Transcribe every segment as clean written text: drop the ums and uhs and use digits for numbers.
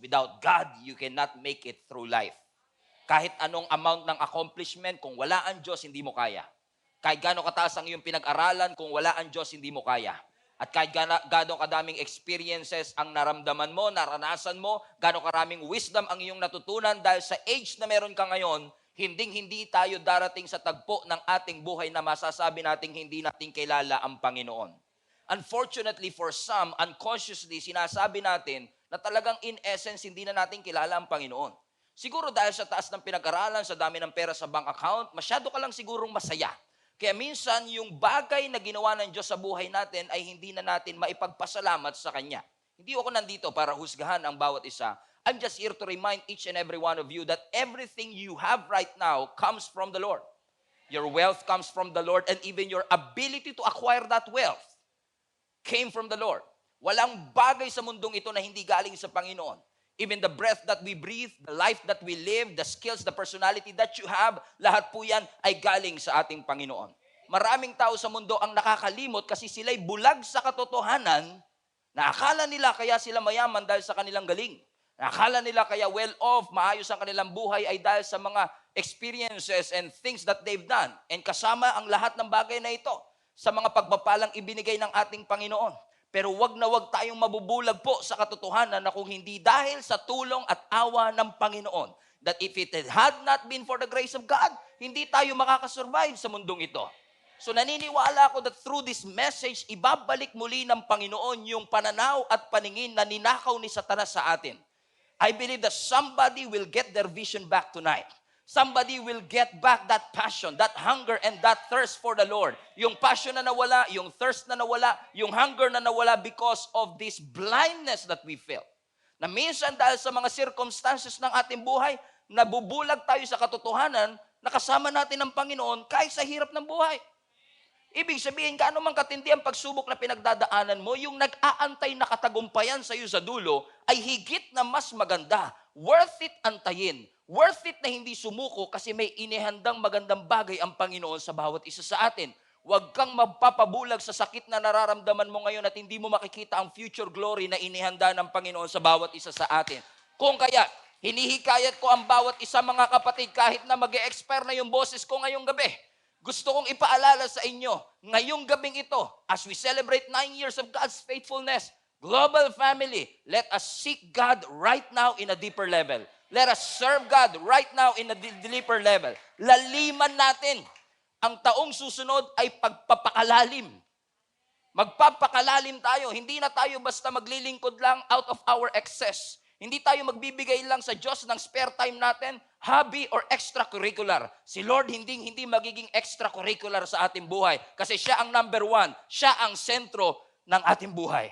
Without God, you cannot make it through life. Kahit anong amount ng accomplishment, kung wala ang Diyos, hindi mo kaya. Kahit gano'ng kataas ang iyong pinag-aralan, kung wala ang Diyos, hindi mo kaya. At kahit gano'ng kadaming experiences ang naramdaman mo, naranasan mo, gano'ng karaming wisdom ang iyong natutunan dahil sa age na meron ka ngayon, hindi tayo darating sa tagpo ng ating buhay na masasabi nating hindi natin kilala ang Panginoon. Unfortunately for some, unconsciously, sinasabi natin na talagang in essence, hindi na natin kilala ang Panginoon. Siguro dahil sa taas ng pinag-aralan, sa dami ng pera sa bank account, masyado ka lang sigurong masaya. Kaya minsan, yung bagay na ginawa ng Diyos sa buhay natin ay hindi na natin maipagpasalamat sa Kanya. Hindi ako nandito para husgahan ang bawat isa. I'm just here to remind each and every one of you that everything you have right now comes from the Lord. Your wealth comes from the Lord, and even your ability to acquire that wealth came from the Lord. Walang bagay sa mundong ito na hindi galing sa Panginoon. Even the breath that we breathe, the life that we live, the skills, the personality that you have, lahat po yan ay galing sa ating Panginoon. Maraming tao sa mundo ang nakakalimot kasi sila'y bulag sa katotohanan na akala nila kaya sila mayaman dahil sa kanilang galing. Akala nila kaya well-off, maayos ang kanilang buhay ay dahil sa mga experiences and things that they've done. And kasama ang lahat ng bagay na ito sa mga pagpapalang ibinigay ng ating Panginoon. Pero wag na wag tayong mabubulag po sa katotohanan na kung hindi dahil sa tulong at awa ng Panginoon. That if it had not been for the grace of God, hindi tayo makakasurvive sa mundong ito. So naniniwala ako that through this message, ibabalik muli ng Panginoon yung pananaw at paningin na ninakaw ni Satanas sa atin. I believe that somebody will get their vision back tonight. Somebody will get back that passion, that hunger, and that thirst for the Lord. Yung passion na nawala, yung thirst na nawala, yung hunger na nawala because of this blindness that we felt. Na minsan dahil sa mga circumstances ng ating buhay, nabubulag tayo sa katotohanan na kasama natin ang Panginoon kahit sa hirap ng buhay. Ibig sabihin, kaano man katindi ang pagsubok na pinagdadaanan mo, yung nag-aantay na katagumpayan sa iyo sa dulo ay higit na mas maganda. Worth it antayin. Worth it na hindi sumuko kasi may inihandang magandang bagay ang Panginoon sa bawat isa sa atin. Huwag kang magpapabulag sa sakit na nararamdaman mo ngayon at hindi mo makikita ang future glory na inihanda ng Panginoon sa bawat isa sa atin. Kung kaya, hinihikayat ko ang bawat isa mga kapatid kahit na mag-e-expire na yung boses ko ngayong gabi. Gusto kong ipaalala sa inyo, ngayong gabing ito, as we celebrate 9 years of God's faithfulness, global family, let us seek God right now in a deeper level. Let us serve God right now in a deeper level. Laliman natin. Ang taong susunod ay pagpapakalalim. Magpapakalalim tayo. Hindi na tayo basta maglilingkod lang out of our excess. Hindi tayo magbibigay lang sa Diyos ng spare time natin, hobby or extracurricular. Si Lord hindi magiging extracurricular sa ating buhay kasi siya ang number one. Siya ang sentro ng ating buhay.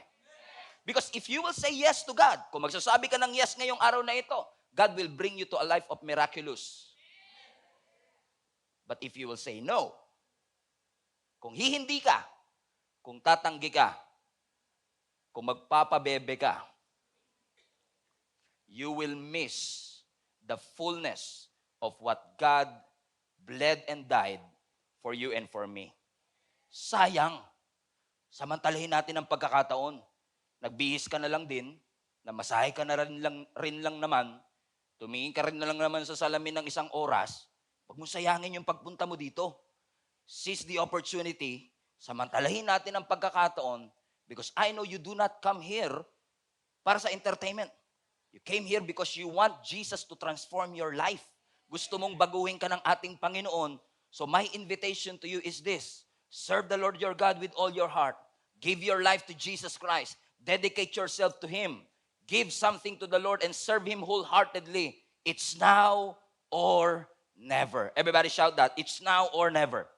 Because if you will say yes to God, kung magsasabi ka ng yes ngayong araw na ito, God will bring you to a life of miraculous. But if you will say no, kung hihindi ka, kung tatanggi ka, kung magpapabebe ka, you will miss the fullness of what God bled and died for you and for me. Sayang. Samantalahin natin ang pagkakataon. Nagbihis ka na lang din, namasahe ka na rin lang naman, tumingin ka rin na lang naman sa salamin ng 1 oras, huwag mo sayangin yung pagpunta mo dito. Seize the opportunity, samantalahin natin ang pagkakataon because I know you do not come here para sa entertainment. You came here because you want Jesus to transform your life. Gusto mong baguhin ka ng ating Panginoon. So my invitation to you is this. Serve the Lord your God with all your heart. Give your life to Jesus Christ. Dedicate yourself to Him. Give something to the Lord and serve Him wholeheartedly. It's now or never. Everybody shout that. It's now or never.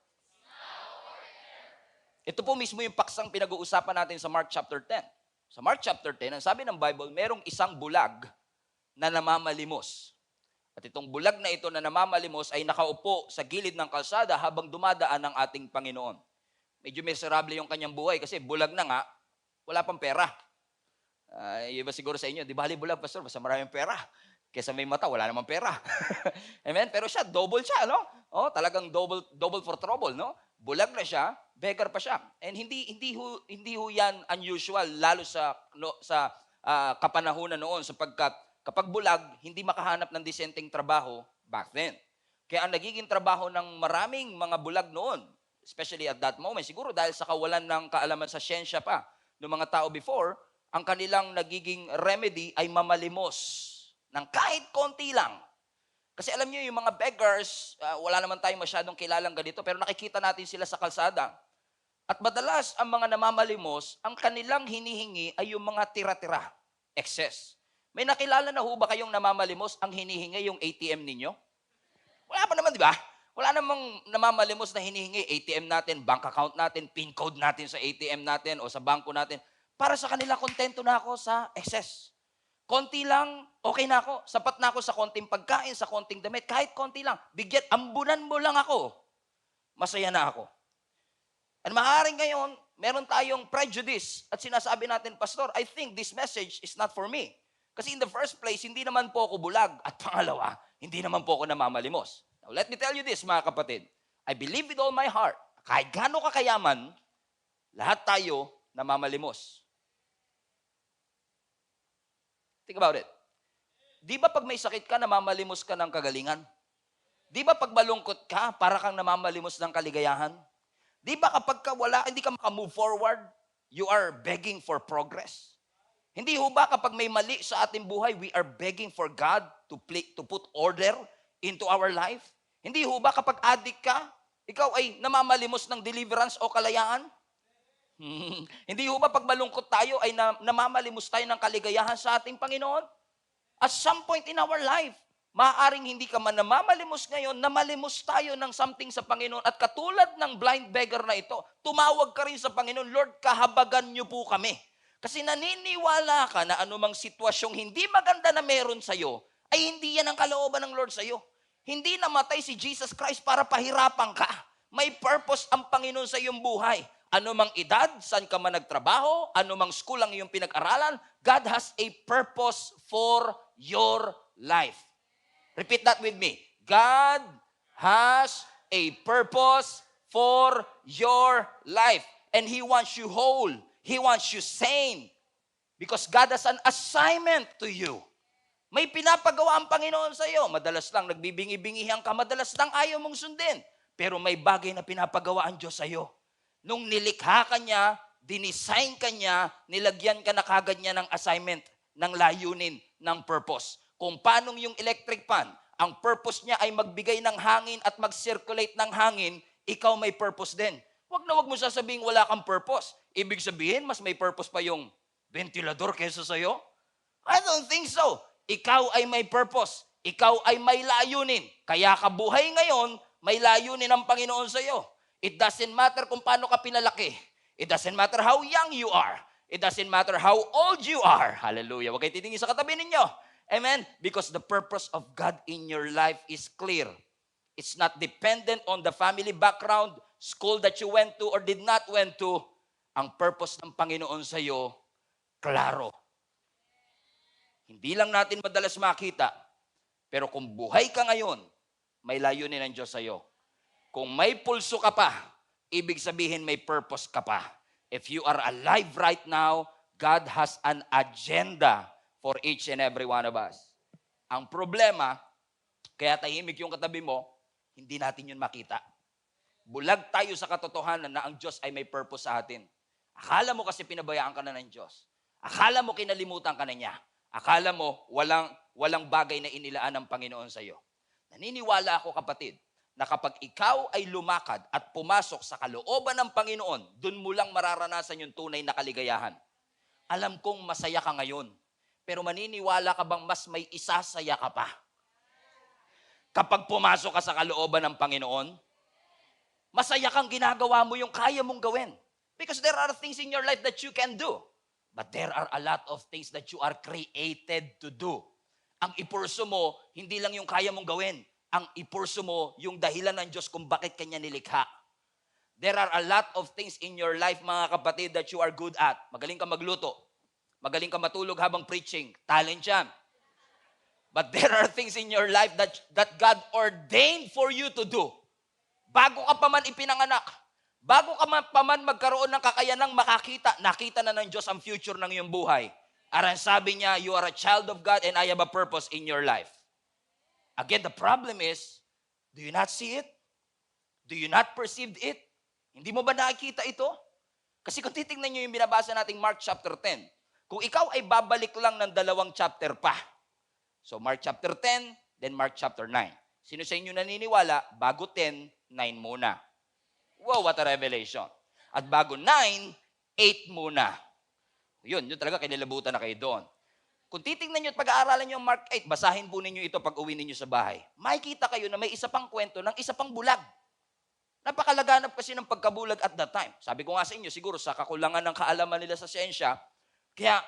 Ito po mismo yung paksang pinag-uusapan natin sa Mark chapter 10. Sa Mark chapter 10, ang sabi ng Bible, merong isang bulag na namamalimos. At itong bulag na ito na namamalimos ay nakaupo sa gilid ng kalsada habang dumadaan ang ating Panginoon. Medyo miserable yung kanyang buhay kasi bulag na nga, wala pang pera. Iba siguro sa inyo, di bali bulag, pastor, basta maraming pera. Kesa may mata, wala namang pera. Amen? Pero siya, double siya, no? Oh, talagang double for trouble, no? Bulag na siya, beggar pa siya. And hindi ho yan unusual, lalo sa kapanahunan noon, sapagkat Kapag bulag, hindi makahanap ng disenteng trabaho back then. Kaya ang nagiging trabaho ng maraming mga bulag noon, especially at that moment, siguro dahil sa kawalan ng kaalaman sa siyensya pa ng mga tao before, ang kanilang nagiging remedy ay mamalimos ng kahit konti lang. Kasi alam niyo, yung mga beggars, wala naman tayong masyadong kilalang ganito, pero nakikita natin sila sa kalsada. At madalas, ang mga namamalimos, ang kanilang hinihingi ay yung mga tira-tira, excess. May nakilala na ho ba kayong namamalimos, ang hinihingi yung ATM ninyo? Wala pa naman, di ba? Wala namang namamalimos na hinihingi ATM natin, bank account natin, PIN code natin sa ATM natin o sa bangko natin. Para sa kanila, kontento na ako sa excess. Konti lang, okay na ako. Sapat na ako sa konting pagkain, sa konting damit. Kahit konti lang. Bigyan, ambunan mo lang ako. Masaya na ako. At maaaring ngayon, meron tayong prejudice at sinasabi natin, Pastor, I think this message is not for me. Kasi in the first place, hindi naman po ako bulag. At pangalawa, hindi naman po ako namamalimos. Now, let me tell you this, mga kapatid. I believe with all my heart, kahit gaano kakayaman, lahat tayo namamalimos. Think about it. Di ba pag may sakit ka, namamalimos ka ng kagalingan? Di ba pag malungkot ka, para kang namamalimos ng kaligayahan? Di ba kapag ka wala, hindi ka makamove forward, you are begging for progress? Hindi ho ba kapag may mali sa ating buhay, we are begging for God to put order into our life? Hindi ho ba kapag addict ka, ikaw ay namamalimos ng deliverance o kalayaan? Hindi ho ba pag malungkot tayo ay namamalimos tayo ng kaligayahan sa ating Panginoon? At some point in our life, maaaring hindi ka man namamalimos ngayon, namalimos tayo ng something sa Panginoon. At katulad ng blind beggar na ito, tumawag ka rin sa Panginoon, Lord, kahabagan niyo po kami. Kasi naniniwala ka na anumang sitwasyong hindi maganda na meron sa'yo, ay hindi yan ang kalooban ng Lord sa'yo. Hindi namatay si Jesus Christ para pahirapan ka. May purpose ang Panginoon sa iyong buhay. Ano mang edad, saan ka man nagtrabaho, ano mang school ang iyong pinag-aralan, God has a purpose for your life. Repeat that with me. God has a purpose for your life. And He wants you whole. He wants you sane. Because God has an assignment to you. May pinapagawa ang Panginoon sa iyo. Madalas lang nagbibingi-bingihan ka, madalas lang ayaw mong sundin. Pero may bagay na pinapagawa ang Diyos sa iyo. Nung nilikha ka niya, dinesign ka niya, nilagyan ka na kagad niya ng assignment, ng layunin, ng purpose. Kung paano yung electric fan, ang purpose niya ay magbigay ng hangin at mag-circulate ng hangin, ikaw may purpose din. Huwag na huwag mo sasabihin wala kang purpose. Ibig sabihin, mas may purpose pa yung ventilador kaysa sa'yo? I don't think so. Ikaw ay may purpose. Ikaw ay may layunin. Kaya ka buhay ngayon, may layunin ang Panginoon sa'yo. It doesn't matter kung paano ka pinalaki. It doesn't matter how young you are. It doesn't matter how old you are. Hallelujah. Huwag kayo titingin sa katabi ninyo. Amen? Because the purpose of God in your life is clear. It's not dependent on the family background, school that you went to or did not went to. Ang purpose ng Panginoon sa iyo, klaro. Hindi lang natin madalas makita, pero kung buhay ka ngayon, may layunin ng Diyos sa iyo. Kung may pulso ka pa, ibig sabihin may purpose ka pa. If you are alive right now, God has an agenda for each and every one of us. Ang problema, kaya tahimik yung katabi mo, hindi natin yun makita. Bulag tayo sa katotohanan na ang Diyos ay may purpose sa atin. Akala mo kasi pinabayaan ka na ng Diyos. Akala mo kinalimutan ka na niya. Akala mo walang bagay na inilaan ng Panginoon sa iyo. Naniniwala ako, kapatid, na kapag ikaw ay lumakad at pumasok sa kalooban ng Panginoon, dun mo lang mararanasan yung tunay na kaligayahan. Alam kong masaya ka ngayon, pero maniniwala ka bang mas may isasaya ka pa? Kapag pumasok ka sa kalooban ng Panginoon, masaya kang ginagawa mo yung kaya mong gawin. Because there are things in your life that you can do. But there are a lot of things that you are created to do. Ang ipurso mo, hindi lang yung kaya mong gawin. Ang ipurso mo, yung dahilan ng Diyos kung bakit kanya nilikha. There are a lot of things in your life, mga kapatid, that you are good at. Magaling ka magluto. Magaling ka matulog habang preaching. Talent yan. But there are things in your life that God ordained for you to do. Bago ka pa man ipinanganak, bago ka pa man magkaroon ng kakayanang makakita, nakita na ng Diyos ang future ng iyong buhay. Aran sabi niya, you are a child of God and I have a purpose in your life. Again, the problem is, do you not see it? Do you not perceive it? Hindi mo ba nakikita ito? Kasi kung titingnan nyo yung binabasa nating Mark chapter 10, kung ikaw ay babalik lang ng 2 chapter pa. So Mark chapter 10, then Mark chapter 9. Sino sa inyo naniniwala, bago 10, 9 muna. Wow, what a revelation. At bago 9, 8 muna. Yun talaga, kinilabutan na kayo doon. Kung titingnan nyo at pag-aaralan nyo ang Mark 8, basahin po ninyo ito pag uwi ninyo sa bahay. Makikita kayo na may isa pang kwento ng isa pang bulag. Napakalaganap kasi ng pagkabulag at that time. Sabi ko nga sa inyo, siguro sa kakulangan ng kaalaman nila sa siyensya, kaya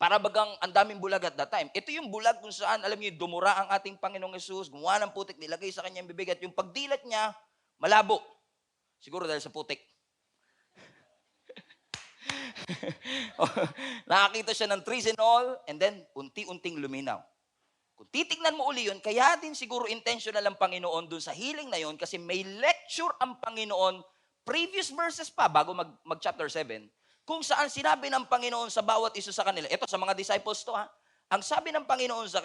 para bagang ang daming bulag at that time. Ito yung bulag kung saan, alam niyo, dumura ang ating Panginoong Yesus, gumawa ng putik, nilagay sa kanyang bibig at yung pagdilat niya, malabo. Siguro dahil sa putik. Nakakita siya ng trees and all, and then unti-unting luminaw. Kung titignan mo uli yun, kaya din siguro intentional ang Panginoon dun sa healing na yun kasi may lecture ang Panginoon, previous verses pa, bago mag-chapter 7, kung saan sinabi ng Panginoon sa bawat isa sa kanila, ito sa mga disciples to ha, ang sabi ng Panginoon sa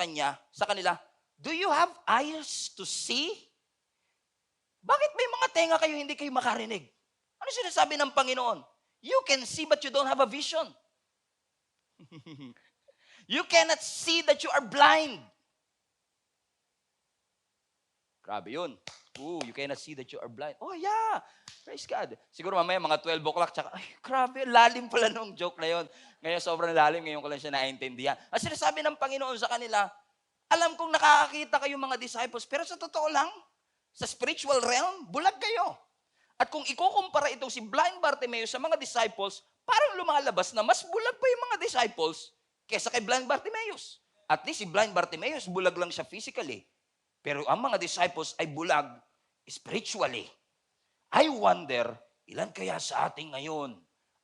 kanila, do you have eyes to see? Bakit may mga tenga kayo, hindi kayo makarinig? Ano sinasabi ng Panginoon? You can see but you don't have a vision. You cannot see that you are blind. Grabe yun. You cannot see that you are blind. Oh yeah, praise God. Siguro mamaya mga 12 o'clock, tsaka, ay grabe, lalim pala nung joke na yun. Ngayon sobrang lalim, ngayon ko lang siya naintindihan. At sinasabi ng Panginoon sa kanila, alam kong nakakakita kayo mga disciples, pero sa totoo lang, sa spiritual realm, bulag kayo. At kung ikukumpara itong si blind Bartimaeus sa mga disciples, parang lumalabas na mas bulag pa yung mga disciples kesa kay blind Bartimaeus. At least si blind Bartimaeus, bulag lang siya physically. Pero ang mga disciples ay bulag spiritually. I wonder, ilan kaya sa ating ngayon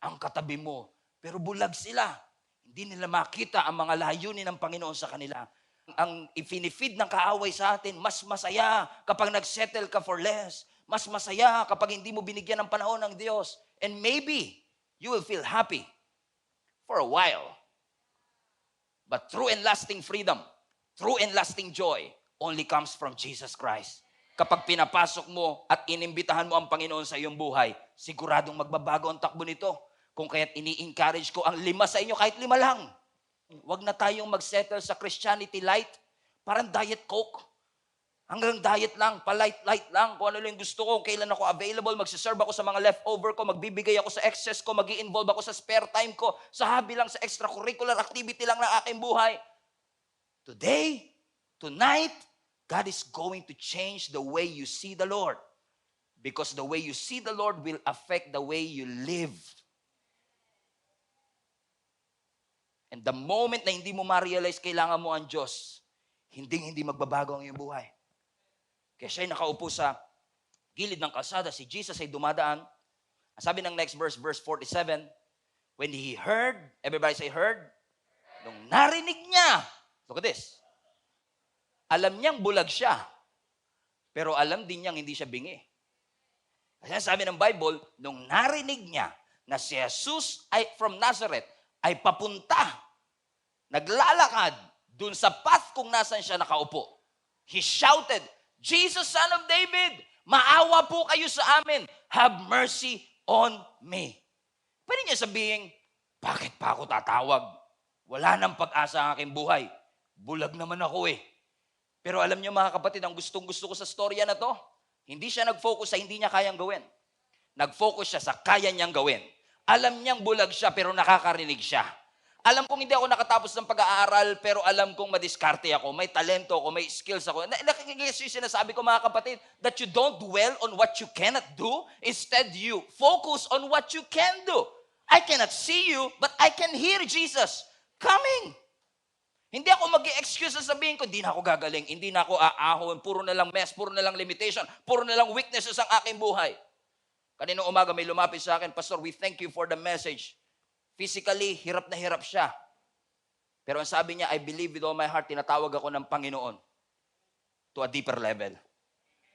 ang katabi mo, pero bulag sila. Hindi nila makita ang mga layunin ng Panginoon sa kanila. Ang ifinifeed ng kaaway sa atin, mas masaya kapag nagsettle ka for less. Mas masaya kapag hindi mo binigyan ng panahon ng Diyos. And maybe, you will feel happy for a while. But true and lasting freedom, true and lasting joy, only comes from Jesus Christ. Kapag pinapasok mo at inimbitahan mo ang Panginoon sa iyong buhay, siguradong magbabago ang takbo nito. Kung kaya't ini-encourage ko ang 5 sa inyo, kahit 5 lang. Huwag na tayong mag-settle sa Christianity light, parang Diet Coke. Hanggang diet lang, pa-light lang, kung ano lang gusto ko, kailan ako available, magsiserve ako sa mga leftover ko, magbibigay ako sa excess ko, mag-i-involve ako sa spare time ko, sa hobby lang, sa extracurricular activity lang ng aking buhay. Today, tonight, God is going to change the way you see the Lord. Because the way you see the Lord will affect the way you live. And the moment na hindi mo ma-realize kailangan mo ang Diyos, hindi magbabago ang iyong buhay. Kaya siya'y nakaupo sa gilid ng kalsada, si Jesus ay dumadaan. Sabi ng next verse, verse 47, when he heard, everybody say heard, nung narinig niya, look at this, alam niyang bulag siya, pero alam din niyang hindi siya bingi. Kasi sabi ng Bible, nung narinig niya na si Jesus ay from Nazareth, ay papunta, naglalakad dun sa path kung nasan siya nakaupo. He shouted, Jesus, Son of David, maawa po kayo sa amin. Have mercy on me. Pwede niya sabihin, bakit pa ako tatawag? Wala nang pag-asa ang aking buhay. Bulag naman ako eh. Pero alam niyo mga kapatid, ang gustong-gusto ko sa storya na to, hindi siya nag-focus sa hindi niya kayang gawin. Nag-focus siya sa kaya niyang gawin. Alam niyang bulag siya pero nakakarinig siya. Alam kong hindi ako nakatapos ng pag-aaral, pero alam kong madiskarte ako, may talento ako, may skills ako. Nakikigis yung sinasabi ko mga kapatid, that you don't dwell on what you cannot do, instead you focus on what you can do. I cannot see you, but I can hear Jesus coming. Hindi ako mag-i-excuse na sabihin ko, hindi na ako gagaling, hindi na ako aahon, puro na lang mess, puro na lang limitation, puro na lang weaknesses ang aking buhay. Kaninang umaga may lumapit sa akin, Pastor, we thank you for the message. Physically, hirap na hirap siya. Pero ang sabi niya, I believe with all my heart, tinatawag ako ng Panginoon to a deeper level.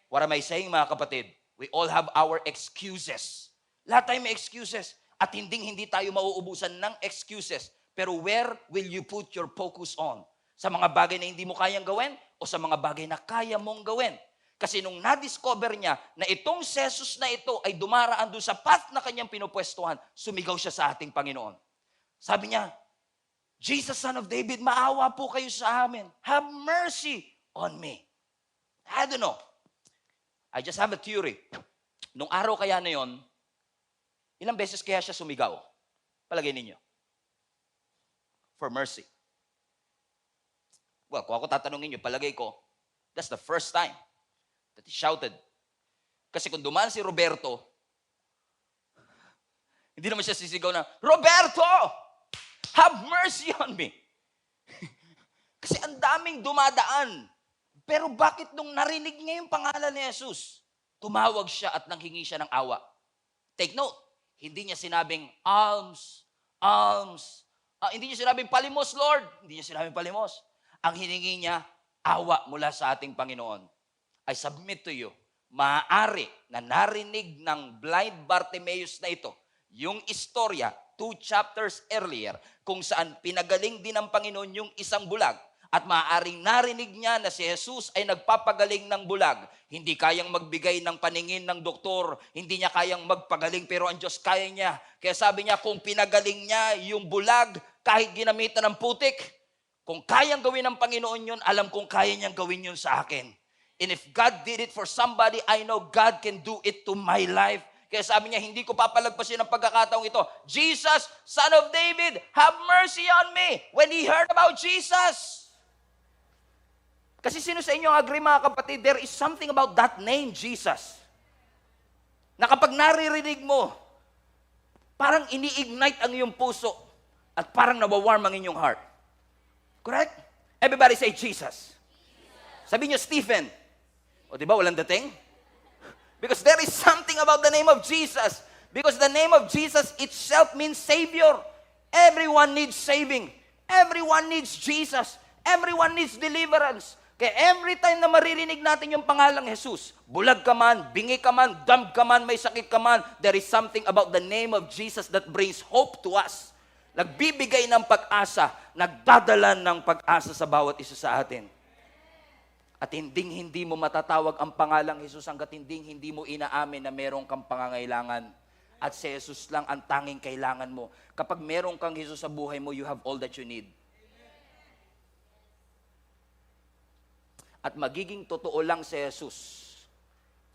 What am I saying, mga kapatid? We all have our excuses. Lahat tayo may excuses. At hindi tayo mauubusan ng excuses. Pero where will you put your focus on? Sa mga bagay na hindi mo kayang gawin o sa mga bagay na kaya mong gawin? Kasi nung na-discover niya na itong si Jesus na ito ay dumaraan doon sa path na kanyang pinupwestuhan, sumigaw siya sa ating Panginoon. Sabi niya, Jesus, Son of David, maawa po kayo sa amin. Have mercy on me. I don't know. I just have a theory. Nung araw kaya na yon, ilang beses kaya siya sumigaw? Palagay ninyo. For mercy. Well, kung ako tatanungin nyo, palagay ko, that's the first time that he shouted. Kasi kung dumaan si Roberto, hindi naman siya sisigaw na, Roberto! Have mercy on me! Kasi ang daming dumadaan. Pero bakit nung narinig niya yung pangalan ni Jesus, tumawag siya at nanghingi siya ng awa? Take note, hindi niya sinabing, alms, alms. Hindi niya sinabing, palimos, Lord. Hindi niya sinabing palimos. Ang hiningi niya, awa mula sa ating Panginoon. I submit to you, maaari na narinig ng blind Bartimaeus na ito, yung istorya, 2 chapters earlier, kung saan pinagaling din ng Panginoon yung isang bulag, at maaaring narinig niya na si Jesus ay nagpapagaling ng bulag. Hindi kayang magbigay ng paningin ng doktor, hindi niya kayang magpagaling, pero ang Diyos kaya niya. Kaya sabi niya, kung pinagaling niya yung bulag, kahit ginamitan ng putik, kung kayang gawin ng Panginoon yun, alam kong kaya niyang gawin yun sa akin. And if God did it for somebody, I know God can do it to my life. Kaya sabi niya, hindi ko papalagpasin ang pagkakataong ito. Jesus, Son of David, have mercy on me. When he heard about Jesus. Kasi sino sa inyo agree, mga kapatid, there is something about that name, Jesus, na kapag naririnig mo, parang ini-ignite ang iyong puso at parang nawawarm ang inyong heart. Correct? Everybody say Jesus. Sabi niyo, Stephen. O diba, walang dating? Because there is something about the name of Jesus. Because the name of Jesus itself means Savior. Everyone needs saving. Everyone needs Jesus. Everyone needs deliverance. Kaya every time na maririnig natin yung pangalang Jesus, bulag ka man, bingi ka man, dumb ka man, may sakit ka man, there is something about the name of Jesus that brings hope to us. Nagbibigay ng pag-asa, nagdadala ng pag-asa sa bawat isa sa atin. At hindi mo matatawag ang pangalang Jesus hanggat hindi mo inaamin na meron kang pangangailangan. At si Jesus lang ang tanging kailangan mo. Kapag meron kang Jesus sa buhay mo, you have all that you need. At magiging totoo lang si Jesus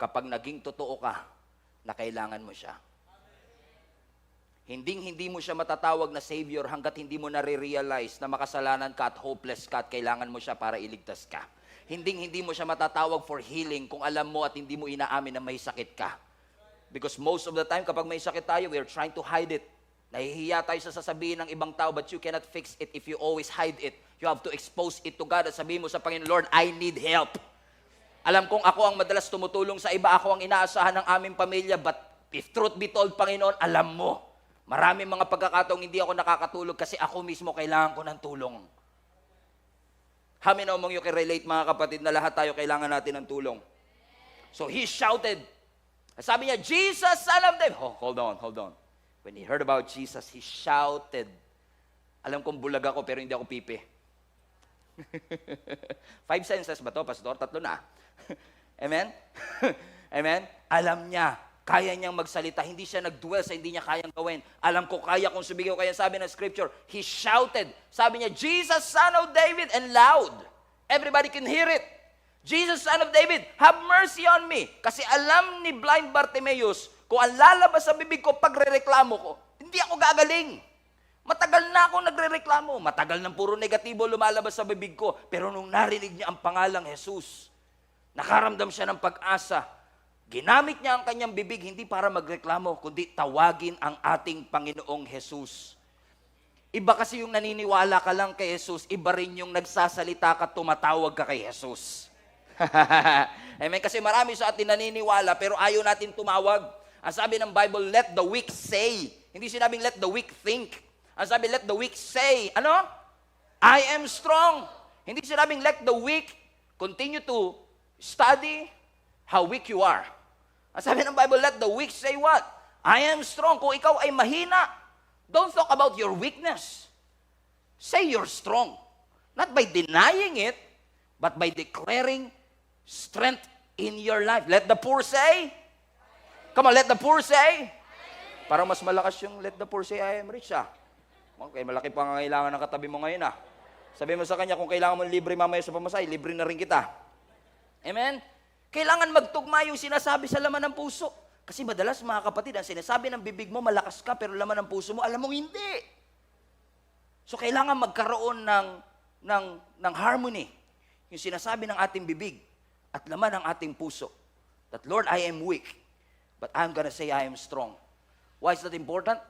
kapag naging totoo ka na kailangan mo siya. Hindi mo siya matatawag na Savior hanggat hindi mo nare-realize na makasalanan ka at hopeless ka at kailangan mo siya para iligtas ka. Hindi mo siya matatawag for healing kung alam mo at hindi mo inaamin na may sakit ka. Because most of the time kapag may sakit tayo, we are trying to hide it. Nahihiya tayo sa sasabihin ng ibang tao, but you cannot fix it if you always hide it. You have to expose it to God at sabihin mo sa Panginoon, Lord, I need help. Alam kong ako ang madalas tumutulong sa iba, ako ang inaasahan ng aming pamilya, but if truth be told, Panginoon, alam mo, maraming mga pagkakataong hindi ako nakakatulog kasi ako mismo kailangan ko ng tulong. How many among you can relate, mga kapatid, na lahat tayo kailangan natin ng tulong? So he shouted. Sabi niya, Jesus, Son of David. Oh, hold on. When he heard about Jesus, he shouted. Alam kong bulag ako, pero hindi ako pipi. 5 senses ba to, Pastor? 3 na. Amen? Amen? Alam niya, kaya niyang magsalita. Hindi siya nag-dwell sa hindi niya kayang gawin. Alam ko, kaya kong sumigaw. Kaya sabi ng scripture, he shouted. Sabi niya, Jesus, Son of David, and loud. Everybody can hear it. Jesus, Son of David, have mercy on me. Kasi alam ni blind Bartimaeus, kung ang lalabas sa bibig ko pagrereklamo ko, hindi ako gagaling. Matagal na ako nagrereklamo. Matagal ng puro negatibo lumalabas sa bibig ko. Pero nung narinig niya ang pangalang Jesus, nakaramdam siya ng pag-asa. Ginamit niya ang kanyang bibig hindi para magreklamo, kundi tawagin ang ating Panginoong Jesus. Iba kasi yung naniniwala ka lang kay Jesus, iba rin yung nagsasalita ka, tumatawag ka kay Jesus. Amen? Kasi marami sa atin naniniwala pero ayaw natin tumawag. Ang sabi ng Bible, let the weak say. Hindi sinabing let the weak think. Ang sabi, let the weak say, ano? I am strong. Hindi sinabing let the weak continue to study how weak you are. Ang sabi ng Bible, let the weak say what? I am strong. Kung ikaw ay mahina, don't talk about your weakness. Say you're strong. Not by denying it, but by declaring strength in your life. Let the poor say. Come on, let the poor say. Parang mas malakas yung let the poor say, I am rich, Okay, malaki pa ang kailangan ng katabi mo ngayon, Sabi mo sa kanya, kung kailangan mo libre mamaya sa pamasahe, libre na rin kita. Amen? Kailangan magtugma yung sinasabi sa laman ng puso. Kasi madalas, mga kapatid, ang sinasabi ng bibig mo, malakas ka, pero laman ng puso mo, alam mong hindi. So, kailangan magkaroon ng harmony. Yung sinasabi ng ating bibig at laman ng ating puso. That, Lord, I am weak, but I'm gonna say I am strong. Why is that important?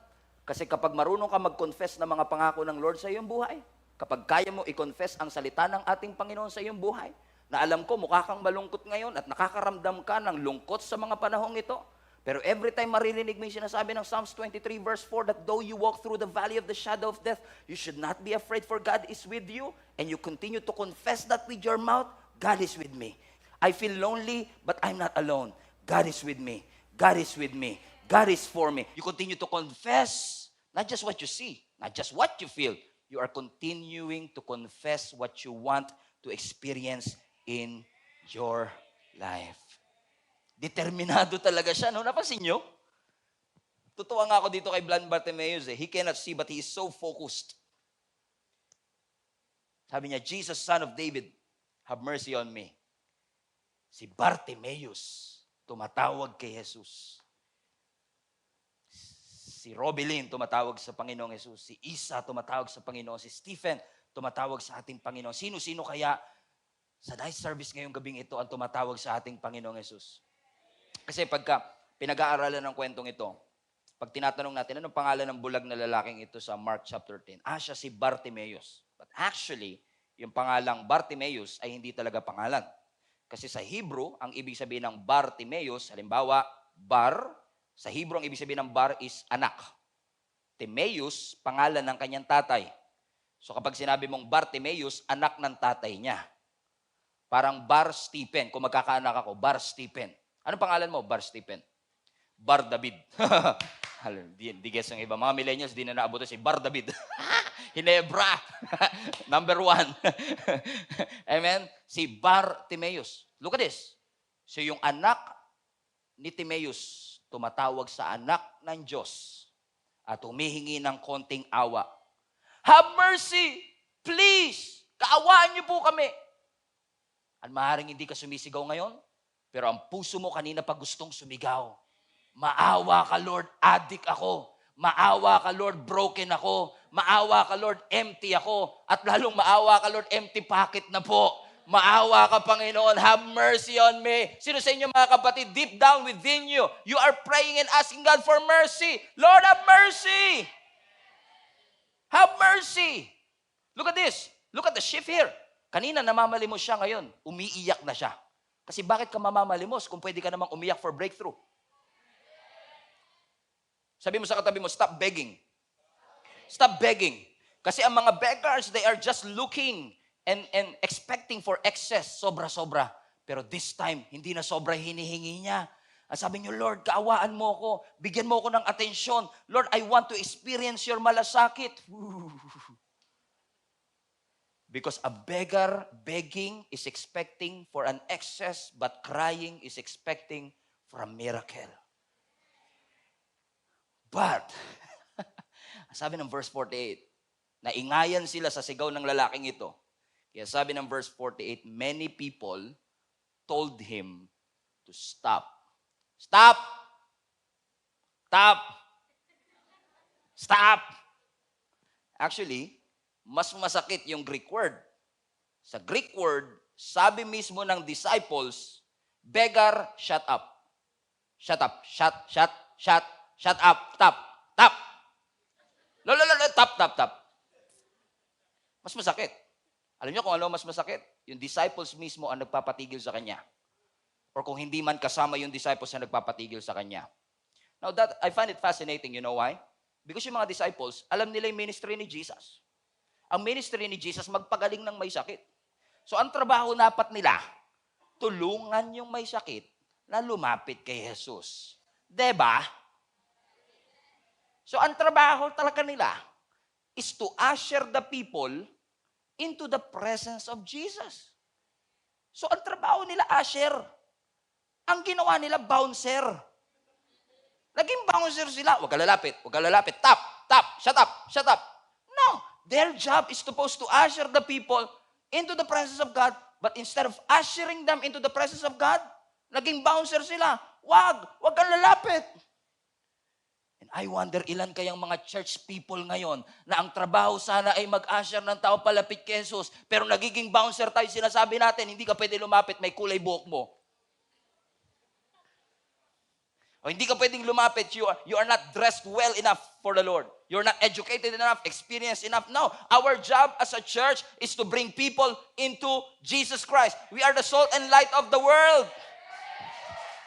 Kasi kapag marunong ka mag-confess ng mga pangako ng Lord sa iyong buhay, kapag kaya mo i-confess ang salita ng ating Panginoon sa iyong buhay, na alam ko mukha kang malungkot ngayon at nakakaramdam ka ng lungkot sa mga panahong ito, pero every time maririnig mo yung sinasabi ng Psalms 23 verse 4, that though you walk through the valley of the shadow of death, you should not be afraid, for God is with you, and you continue to confess that with your mouth, God is with me. I feel lonely, but I'm not alone. God is with me. God is with me. God is for me. You continue to confess, not just what you see, not just what you feel. You are continuing to confess what you want to experience in your life. Determinado talaga siya, no? Napansin nyo? Tutuwa nga ako dito kay Blind Bartimaeus. He cannot see, but he is so focused. Sabi niya, Jesus, Son of David, have mercy on me. Si Bartimaeus, tumatawag kay Jesus. Si Robilin, tumatawag sa Panginoong Jesus. Si Isa, tumatawag sa Panginoon. Si Stephen, tumatawag sa ating Panginoon. Sino-sino kaya sa night service ngayong gabing ito ang tumatawag sa ating Panginoong Jesus? Kasi pagka pinag-aaralan ng kwentong ito, pag tinatanong natin, anong pangalan ng bulag na lalaking ito sa Mark chapter 10? Siya si Bartimaeus. But actually, yung pangalang Bartimaeus ay hindi talaga pangalan. Kasi sa Hebrew, ang ibig sabihin ng Bartimaeus, halimbawa, bar, sa Hebrew, ang ibig sabihin ng bar is anak. Timaeus, pangalan ng kanyang tatay. So kapag sinabi mong Bartimaeus, anak ng tatay niya. Parang Bar Stephen. Kung magkakaanak ako, Bar Stephen. Anong pangalan mo? Bar Stephen. Bar David. Di guess yung iba. Mga millennials, di na naabuto si Bar David. Hinebra. Number 1. Amen? Si Bartimaeus. Look at this. So yung anak ni Timaeus, tumatawag sa anak ng Diyos at humihingi ng konting awa. Have mercy! Please! Kaawaan niyo po kami. At maaaring hindi ka sumisigaw ngayon, pero ang puso mo kanina pa gustong sumigaw. Maawa ka, Lord, addict ako. Maawa ka, Lord, broken ako. Maawa ka, Lord, empty ako. At lalong maawa ka, Lord, empty pocket na po. Maawa ka, Panginoon. Have mercy on me. Sino sa inyo, mga kapatid, deep down within you, you are praying and asking God for mercy. Lord, have mercy. Have mercy. Look at this. Look at the shift here. Kanina, namamalimos siya ngayon. Umiiyak na siya. Kasi bakit ka mamamalimos kung pwede ka namang umiyak for breakthrough? Sabi mo sa katabi mo, stop begging. Stop begging. Kasi ang mga beggars, they are just looking and expecting for excess, sobra-sobra. Pero this time, hindi na sobra hinihingi niya. Sabi niyo, Lord, kaawaan mo ako. Bigyan mo ako ng atensyon. Lord, I want to experience your malasakit. Because a beggar begging is expecting for an excess, but crying is expecting for a miracle. But, sabi ng verse 48, naingayan sila sa sigaw ng lalaking ito. Kaya sabi ng verse 48, many people told him to stop. Stop! Stop! Stop! Actually, mas masakit yung Greek word. Sa Greek word, sabi mismo ng disciples, beggar, shut up. Shut up. Shut up. Stop. Stop. Stop. Mas masakit. Alam niyo kung ano mas masakit? Yung disciples mismo ang nagpapatigil sa kanya. Or kung hindi man kasama yung disciples na nagpapatigil sa kanya. Now, that I find it fascinating. You know why? Because yung mga disciples, alam nila yung ministry ni Jesus. Ang ministry ni Jesus, magpagaling ng may sakit. So, ang trabaho dapat nila, tulungan yung may sakit na lumapit kay Jesus. Diba? So, ang trabaho talaga nila, is to usher the people into the presence of Jesus. So ang trabaho nila, usher. Ang ginawa nila, bouncer. Naging bouncer sila. Huwag ka lalapit, huwag ka lalapit. Tap, tap, shut up, shut up. No, their job is supposed to usher the people into the presence of God. But instead of ushering them into the presence of God, naging bouncer sila. Huwag kang lalapit. And I wonder ilan kayang mga church people ngayon na ang trabaho sana ay mag-usher ng tao palapit kay Jesus, pero nagiging bouncer tayo, sinasabi natin, hindi ka pwede lumapit, may kulay buhok mo. O hindi ka pwedeng lumapit, you are not dressed well enough for the Lord. You're not educated enough, experienced enough. No, our job as a church is to bring people into Jesus Christ. We are the salt and light of the world.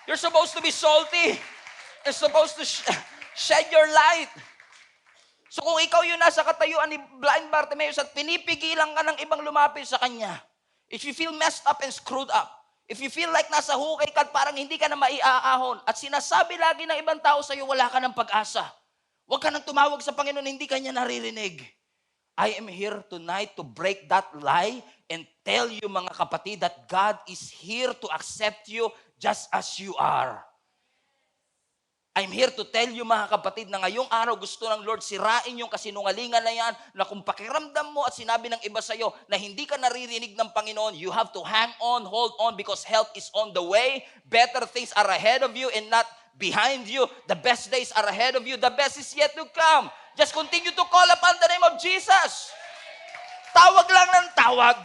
You're supposed to be salty. You're supposed to shed your light. So kung ikaw yung nasa katayuan ni blind Bartimaeus at pinipigilan ka ng ibang lumapit sa kanya, if you feel messed up and screwed up, if you feel like nasa hukay ka at parang hindi ka na maiaahon, at sinasabi lagi ng ibang tao sa'yo, wala ka ng pag-asa. Huwag ka nang tumawag sa Panginoon, hindi ka niya naririnig. I am here tonight to break that lie and tell you, mga kapatid, that God is here to accept you just as you are. I'm here to tell you, mga kapatid, na ngayong araw gusto ng Lord sirain yung kasinungalingan na yan, na kung pakiramdam mo at sinabi ng iba sa'yo na hindi ka naririnig ng Panginoon, you have to hang on, hold on, because help is on the way. Better things are ahead of you and not behind you. The best days are ahead of you. The best is yet to come. Just continue to call upon the name of Jesus. Tawag lang ng tawag.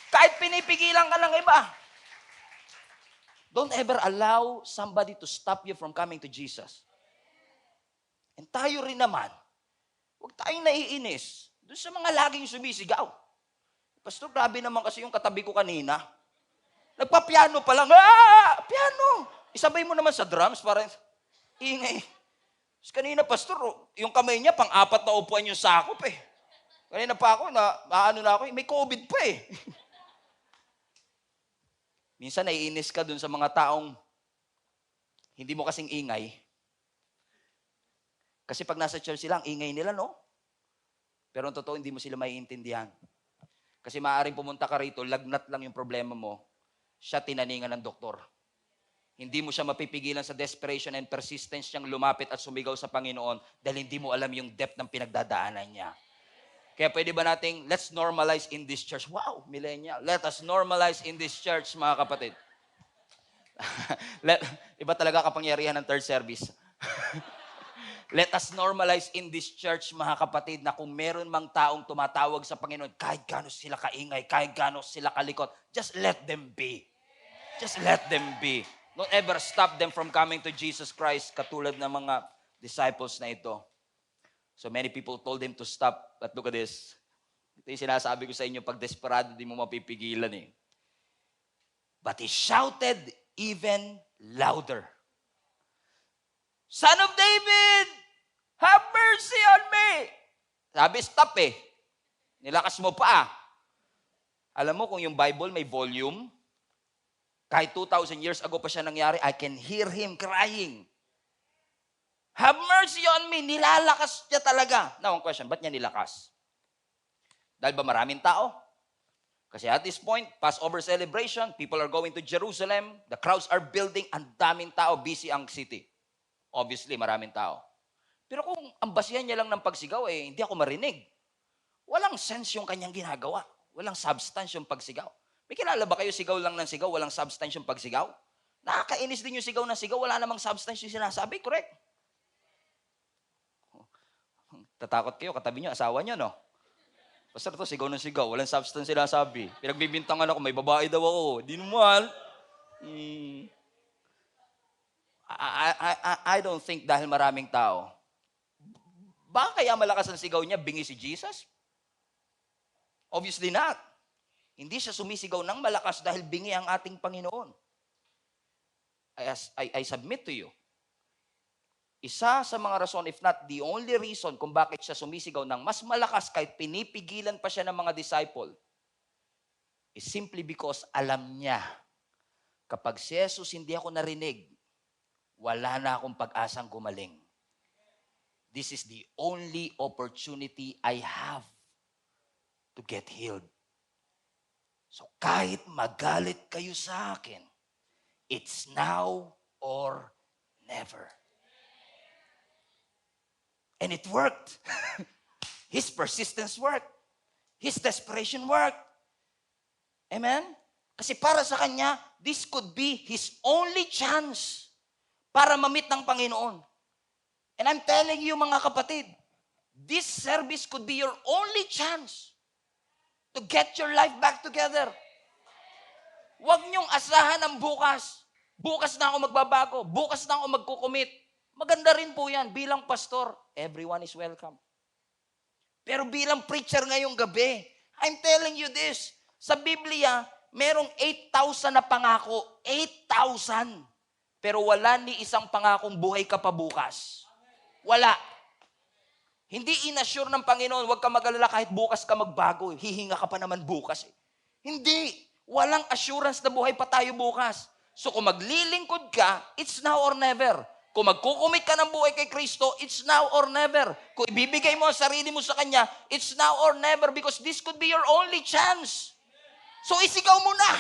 Kahit pinipigilan ka ng iba. Don't ever allow somebody to stop you from coming to Jesus. And tayo rin naman, huwag tayong naiinis doon sa mga laging sumisigaw. Pastor, grabe naman kasi yung katabi ko kanina. Nagpa-piano pa lang. Piano! Isabay mo naman sa drums para ingay. Kanina, Pastor, yung kamay niya, pang-4 na upuan yung sakop eh. Kanina pa ako, maano na ako, may COVID pa eh. Minsan naiinis ka dun sa mga taong hindi mo kasing ingay. Kasi pag nasa church sila, ang ingay nila, no? Pero ang totoo, hindi mo sila maiintindihan. Kasi maaaring pumunta ka rito, lagnat lang yung problema mo, siya tinaningan ng doktor. Hindi mo siya mapipigilan sa desperation and persistence niyang lumapit at sumigaw sa Panginoon dahil hindi mo alam yung depth ng pinagdadaanan niya. Kaya pwede ba nating, let's normalize in this church. Wow, millennial. Let us normalize in this church, mga kapatid. Iba talaga kapangyarihan ng third service. Let us normalize in this church, mga kapatid, na kung meron mang taong tumatawag sa Panginoon, kahit gaano sila kaingay, kahit gaano sila kalikot, just let them be. Just let them be. Don't ever stop them from coming to Jesus Christ, katulad ng mga disciples na ito. So many people told him to stop. But look at this. Ito yung sinasabi ko sa inyo, pag desperado, di mo mapipigilan eh. But he shouted even louder. Son of David, have mercy on me. Sabi, stop eh. Nilakas mo pa. Alam mo kung yung Bible may volume, kahit 2,000 years ago pa siya nangyari, I can hear him crying. Have mercy on me. Nilalakas niya talaga. Now, one question, ba't niya nilakas? Dahil ba maraming tao? Kasi at this point, Passover celebration, people are going to Jerusalem, the crowds are building, ang daming tao, busy ang city. Obviously, maraming tao. Pero kung ang basihan niya lang ng pagsigaw, hindi ako marinig. Walang sense yung kanyang ginagawa. Walang substance yung pagsigaw. May kilala ba kayo sigaw lang ng sigaw, walang substance yung pagsigaw? Nakakainis din yung sigaw ng sigaw, wala namang substance yung sinasabi, correct? Tatakot kayo, katabi nyo, asawa nyo, no? Pastor, to sigaw ng sigaw, walang substance sinasabi. Pinagbibintangan ako, may babae daw ako. Di naman. I don't think dahil maraming tao. Baka kaya malakas ang sigaw niya, bingi si Jesus? Obviously not. Hindi siya sumisigaw ng malakas dahil bingi ang ating Panginoon. I submit to you. Isa sa mga rason, if not the only reason kung bakit siya sumisigaw ng mas malakas kahit pinipigilan pa siya ng mga disciple, is simply because alam niya, kapag si Jesus hindi ako narinig, wala na akong pag-asang gumaling. this is the only opportunity I have to get healed. So kahit magalit kayo sa akin, it's now or never. And it worked. His persistence worked. His desperation worked. Amen? Kasi para sa kanya, this could be his only chance para ma-meet ng Panginoon. And I'm telling you mga kapatid, this service could be your only chance to get your life back together. Huwag niyong asahan ang bukas. Bukas na ako magbabago. Bukas na ako magkukumit. Maganda rin po yan. Bilang pastor, everyone is welcome. Pero bilang preacher ngayong gabi, I'm telling you this, sa Biblia, merong 8,000 na pangako. 8,000. Pero wala ni isang pangakong buhay ka pa bukas. Wala. Hindi inassure ng Panginoon, huwag ka mag-alala kahit bukas ka magbago. Hihinga ka pa naman bukas. Hindi. Walang assurance na buhay pa tayo bukas. So kung maglilingkod ka, it's now or never. Kung magkukumit ka ng buhay kay Kristo, it's now or never. Kung ibibigay mo ang sarili mo sa Kanya, it's now or never because this could be your only chance. So isigaw mo na.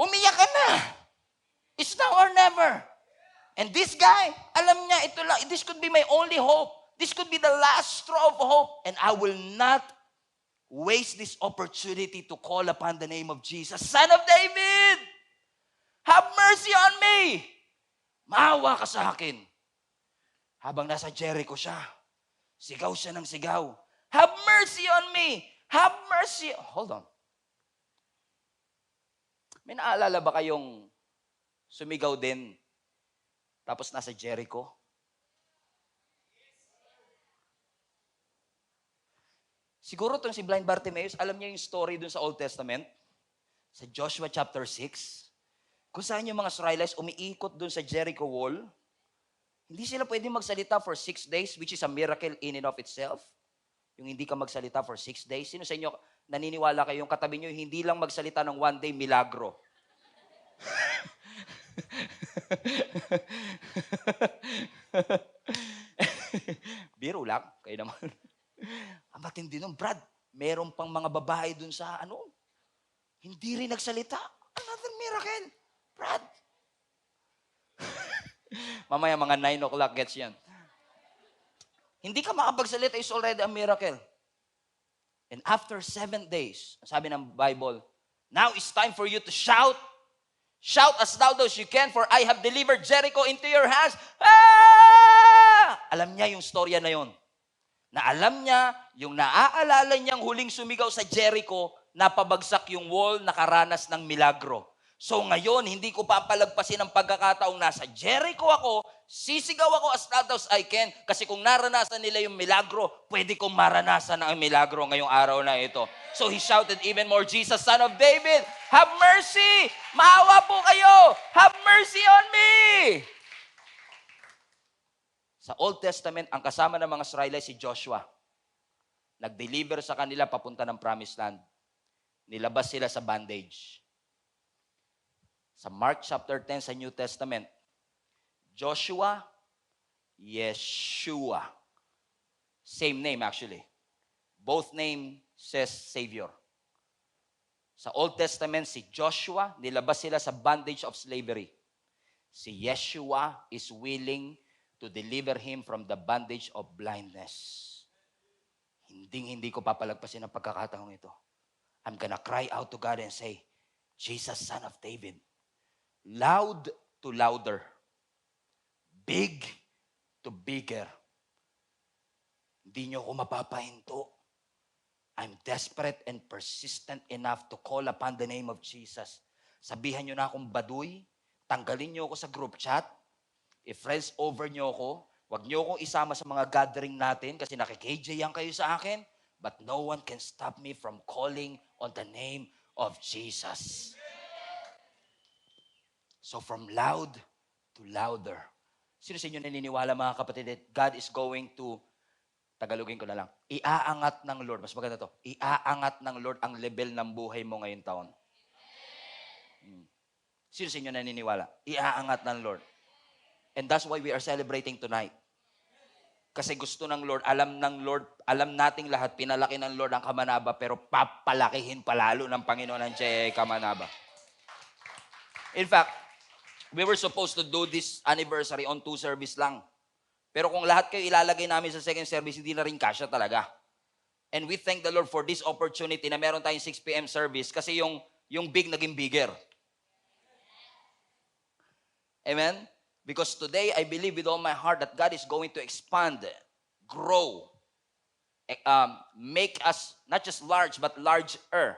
Umiyak ka na. It's now or never. And this guy, alam niya, ito lang, this could be my only hope. This could be the last straw of hope. And I will not waste this opportunity to call upon the name of Jesus. Son of David, have mercy on me. Maawa ka sa akin. Habang nasa Jericho siya, sigaw siya ng sigaw. Have mercy on me. Have mercy. Hold on. May naalala ba kayong sumigaw din tapos nasa Jericho? Siguro itong si Blind Bartimaeus, alam niya yung story dun sa Old Testament? Sa Joshua chapter 6. Kung saan yung mga Israelites umiikot dun sa Jericho wall, hindi sila pwede magsalita for 6 days, which is a miracle in and of itself. Yung hindi ka magsalita for 6 days. Sino sa inyo naniniwala kayo yung katabi nyo, hindi lang magsalita ng 1 day, milagro? Biro lang, kayo naman. Ang matindi nun, Brad, meron pang mga babae dun sa hindi rin nagsalita. Another miracle. Brad. Mamaya mga 9 o'clock gets yan. Hindi ka makapagsalita is already a miracle. And after 7 days, sabi ng Bible, now it's time for you to shout. Shout as loud as you can, for I have delivered Jericho into your hands. Ah! Alam niya yung storya na yon. Na alam niya, yung naaalala niyang huling sumigaw sa Jericho, napabagsak yung wall, nakaranas ng milagro. So ngayon, hindi ko papalagpasin ang pagkakataong nasa Jericho ako, sisigaw ako as loud as I can, kasi kung naranasan nila yung milagro, pwede kong maranasan ang milagro ngayong araw na ito. So he shouted even more, Jesus, Son of David, have mercy! Maawa po kayo! Have mercy on me! Sa Old Testament, ang kasama ng mga Israelites si Joshua. Nag-deliver sa kanila papunta ng Promised Land. Nilabas sila sa bondage. Sa Mark chapter 10 sa New Testament, Joshua, Yeshua. Same name actually. Both name says Savior. Sa Old Testament, si Joshua, nilabas sila sa bondage of slavery. Si Yeshua is willing to deliver him from the bondage of blindness. Hindi ko papalagpasin ang pagkakataong ito. I'm gonna cry out to God and say, Jesus, Son of David, loud to louder, big to bigger. Hindi niyo ako mapapahinto. I'm desperate and persistent enough to call upon the name of Jesus. Sabihan niyo na akong baduy, tanggalin niyo ako sa group chat, i-friends over niyo ako, wag niyo akong isama sa mga gathering natin kasi nakikj yan kayo sa akin, but no one can stop me from calling on the name of Jesus. So from loud to louder. Sino sa inyo naniniwala mga kapatid that God is going to, Tagalogin ko na lang, iaangat ng Lord, mas maganda to, iaangat ng Lord ang level ng buhay mo ngayong taon. Sino sa inyo naniniwala? Iaangat ng Lord. And that's why we are celebrating tonight. Kasi gusto ng Lord, alam nating lahat, pinalaki ng Lord ang Kamanaba, pero papalakihin palalo ng Panginoon ang Kamanaba. In fact, we were supposed to do this anniversary on 2 service lang. Pero kung lahat kayo ilalagay namin sa second service, hindi na rin kasya talaga. And we thank the Lord for this opportunity na meron tayong 6 p.m. service kasi yung big naging bigger. Amen? Because today, I believe with all my heart that God is going to expand, grow, make us not just large, but larger.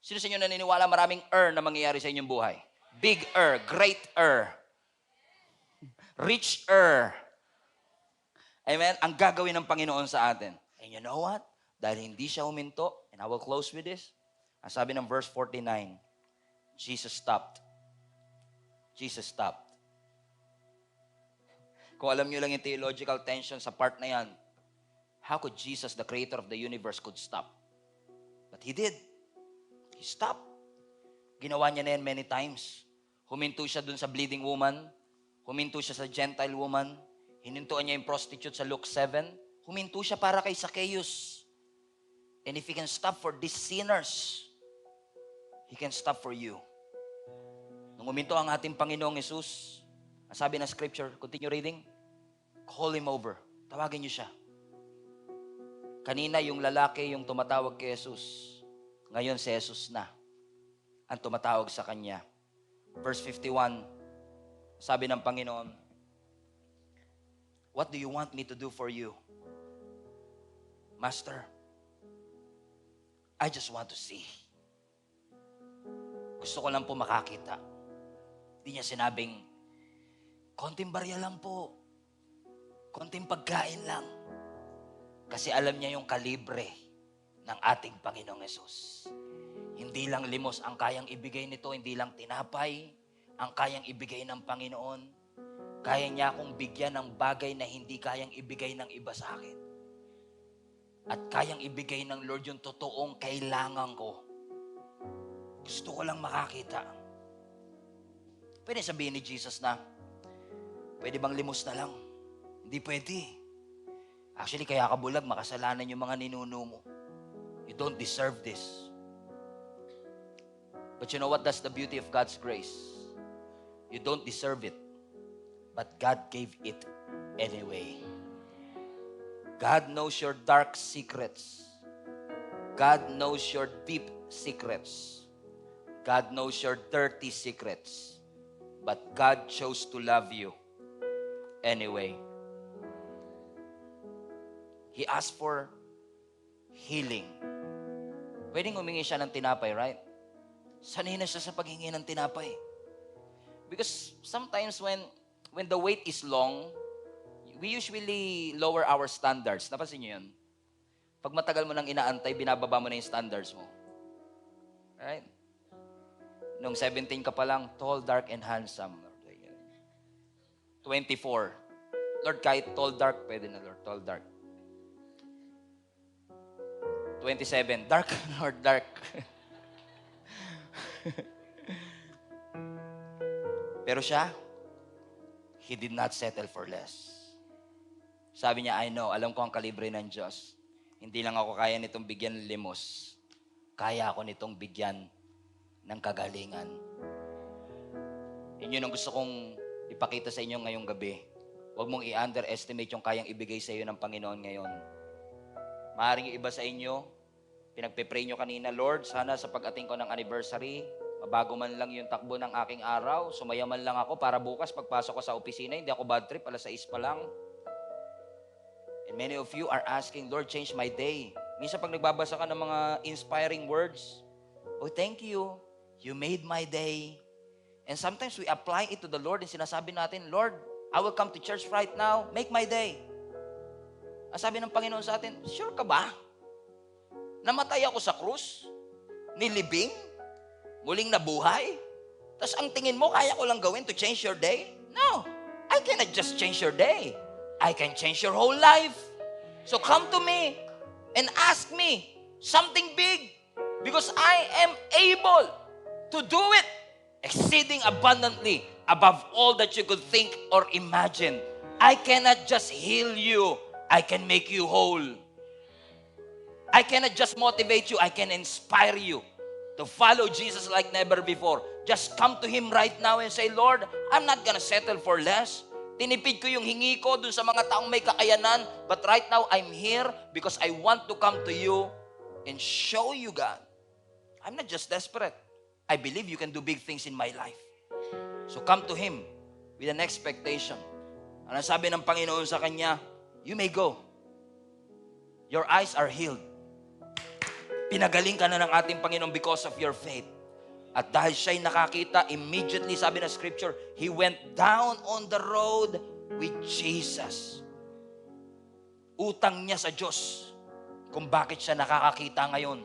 Sino sa inyo naniniwala maraming na mangyayari sa inyong buhay? Bigger, greater, richer. Amen? Ang gagawin ng Panginoon sa atin. And you know what? Dahil hindi siya huminto, and I will close with this, ang sabi ng verse 49, Jesus stopped. Jesus stopped. Kung alam nyo lang yung theological tension sa part na yan, how could Jesus, the creator of the universe, could stop? But He did. He stopped. Ginawa niya na yan many times. Huminto siya dun sa bleeding woman. Huminto siya sa Gentile woman. Hinintuan niya yung prostitute sa Luke 7. Huminto siya para kay Zacchaeus. And if He can stop for these sinners, He can stop for you. Nung huminto ang ating Panginoong Jesus, ang sabi ng scripture, continue reading, call Him over. Tawagin niyo siya. Kanina yung lalaki yung tumatawag kay Jesus. Ngayon si Jesus na ang tumatawag sa kanya. Verse 51, sabi ng Panginoon, what do you want me to do for you? Master, I just want to see. Gusto ko lang po makakita. Hindi niya sinabing, konting barya lang po. Konting pagkain lang. Kasi alam niya yung kalibre ng ating Panginoong Yesus. Hindi lang limos ang kayang ibigay nito, hindi lang tinapay ang kayang ibigay ng Panginoon. Kaya niya akong bigyan ng bagay na hindi kayang ibigay ng iba sa akin. At kayang ibigay ng Lord yung totoong kailangan ko. Gusto ko lang makakita. Pwede sabihin ni Jesus na, pwede bang limos na lang? Hindi pwede. Actually, kaya ka bulag, makasalanan yung mga ninuno mo. You don't deserve this. But you know what? That's the beauty of God's grace. You don't deserve it. But God gave it anyway. God knows your dark secrets. God knows your deep secrets. God knows your dirty secrets. But God chose to love you anyway. He asked for healing. Pwedeng humingi siya ng tinapay, right? Sanay na siya sa paghingi ng tinapay. Because sometimes when the wait is long, we usually lower our standards. Napansin niyo yun? Pag matagal mo nang inaantay, binababa mo na yung standards mo. Right? Nung 17 ka pa lang, tall, dark, and handsome. 24. Lord, kahit tall, dark, pwede na, Lord. Tall, dark. 27. Dark, Lord, dark. Pero siya, He did not settle for less. Sabi niya, I know, alam ko ang kalibre ng Diyos. Hindi lang ako kaya nitong bigyan ng limos. Kaya ako nitong bigyan ng kagalingan. Yun ang gusto kong ipakita sa inyo ngayong gabi. Huwag mong i-underestimate yung kayang ibigay sa iyo ng Panginoon ngayon. Maaaring iba sa inyo, pinagpe-pray nyo kanina, Lord, sana sa pag-ating ko ng anniversary, mabago man lang yung takbo ng aking araw, sumaya man lang ako para bukas pagpasok ko sa opisina, hindi ako bad trip, 6:00 pa lang. And many of you are asking, Lord, change my day. Minsan pag nagbabasa ka ng mga inspiring words, oh, thank you. You made my day. And sometimes we apply it to the Lord and sinasabi natin, Lord, I will come to church right now. Make my day. Ang sabi ng Panginoon sa atin, sure ka ba? Namatay ako sa krus? Nilibing? Muling nabuhay? Tapos ang tingin mo, kaya ko lang gawin to change your day? No. I cannot just change your day. I can change your whole life. So come to me and ask me something big because I am able to do it exceeding abundantly above all that you could think or imagine. I cannot just heal you. I can make you whole. I cannot just motivate you, I can inspire you to follow Jesus like never before. Just come to Him right now and say, Lord, I'm not gonna settle for less. Tinipid ko yung hingi ko dun sa mga taong may kakayanan, but right now, I'm here because I want to come to you and show you, God. I'm not just desperate. I believe you can do big things in my life. So come to Him with an expectation. Ano sabi ng Panginoon sa kanya? You may go. Your eyes are healed. Pinagaling ka na ng ating Panginoon because of your faith. At dahil siya'y nakakita, immediately, sabi ng scripture, he went down on the road with Jesus. Utang niya sa Diyos kung bakit siya nakakakita ngayon.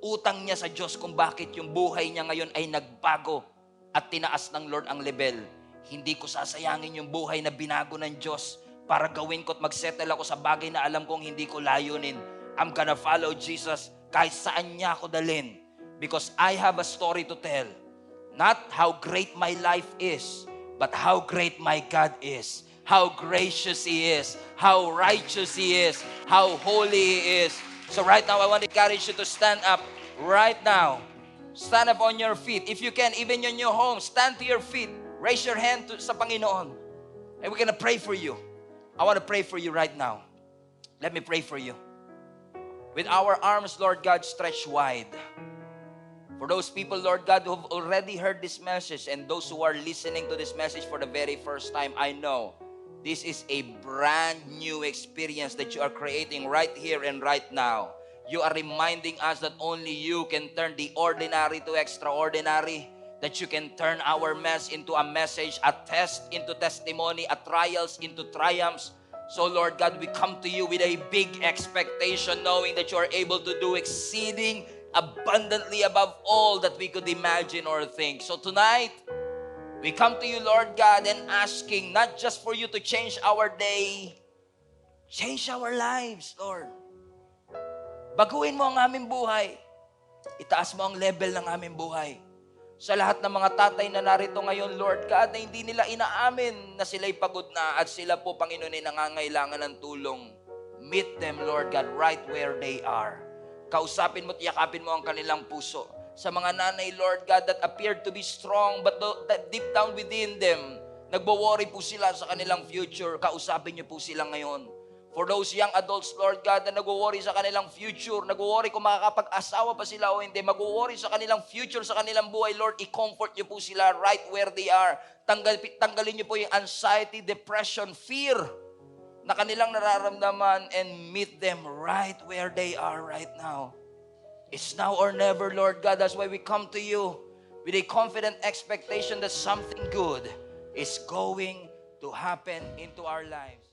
Utang niya sa Diyos kung bakit yung buhay niya ngayon ay nagbago at tinaas ng Lord ang level. Hindi ko sasayangin yung buhay na binago ng Diyos para gawin ko at magsettle ako sa bagay na alam kong hindi ko layunin. I'm gonna follow Jesus kahit saan niya ako dalhin. Because I have a story to tell. Not how great my life is, but how great my God is. How gracious He is. How righteous He is. How holy He is. So right now, I want to encourage you to stand up. Right now. Stand up on your feet. If you can, even in your home, stand to your feet. Raise your hand sa Panginoon. And we're gonna pray for you. I want to pray for you right now. Let me pray for you. With our arms, Lord God, stretched wide. For those people, Lord God, who have already heard this message and those who are listening to this message for the very first time, I know this is a brand new experience that you are creating right here and right now. You are reminding us that only you can turn the ordinary to extraordinary, that you can turn our mess into a message, a test into testimony, a trials into triumphs. So, Lord God, we come to you with a big expectation, knowing that you are able to do exceeding abundantly above all that we could imagine or think. So tonight, we come to you, Lord God, and asking not just for you to change our day, change our lives, Lord. Baguhin mo ang aming buhay. Itaas mo ang level ng aming buhay. Sa lahat ng mga tatay na narito ngayon, Lord God, na hindi nila inaamin na sila'y pagod na at sila po, Panginoon, ay nangangailangan ng tulong. Meet them, Lord God, right where they are. Kausapin mo at yakapin mo ang kanilang puso. Sa mga nanay, Lord God, that appeared to be strong, but that deep down within them, nagbo-worry po sila sa kanilang future. Kausapin niyo po sila ngayon. For those young adults, Lord God, na nagwo-worry sa kanilang future, nagwo-worry kung makakapag-asawa pa sila o hindi, magwo-worry sa kanilang future, sa kanilang buhay, Lord, i-comfort niyo po sila right where they are. Tanggalin niyo po yung anxiety, depression, fear na kanilang nararamdaman and meet them right where they are right now. It's now or never, Lord God. That's why we come to you with a confident expectation that something good is going to happen into our lives.